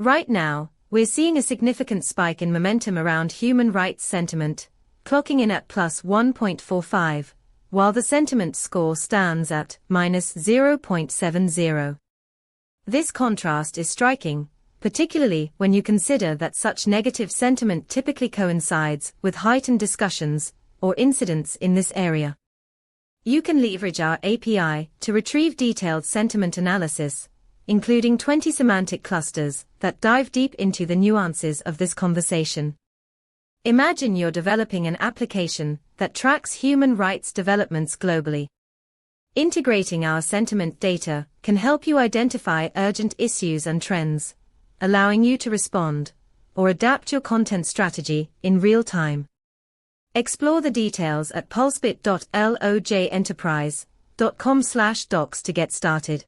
Right now, we're seeing a significant spike in momentum around human rights sentiment, clocking in at plus 1.45, while the sentiment score stands at minus 0.70. This contrast is striking, particularly when you consider that such negative sentiment typically coincides with heightened discussions or incidents in this area. You can leverage our API to retrieve detailed sentiment analysis, including 20 semantic clusters that dive deep into the nuances of this conversation. Imagine you're developing an application that tracks human rights developments globally. Integrating our sentiment data can help you identify urgent issues and trends, allowing you to respond or adapt your content strategy in real time. Explore the details at pulsebit.lojenterprise.com/docs to get started.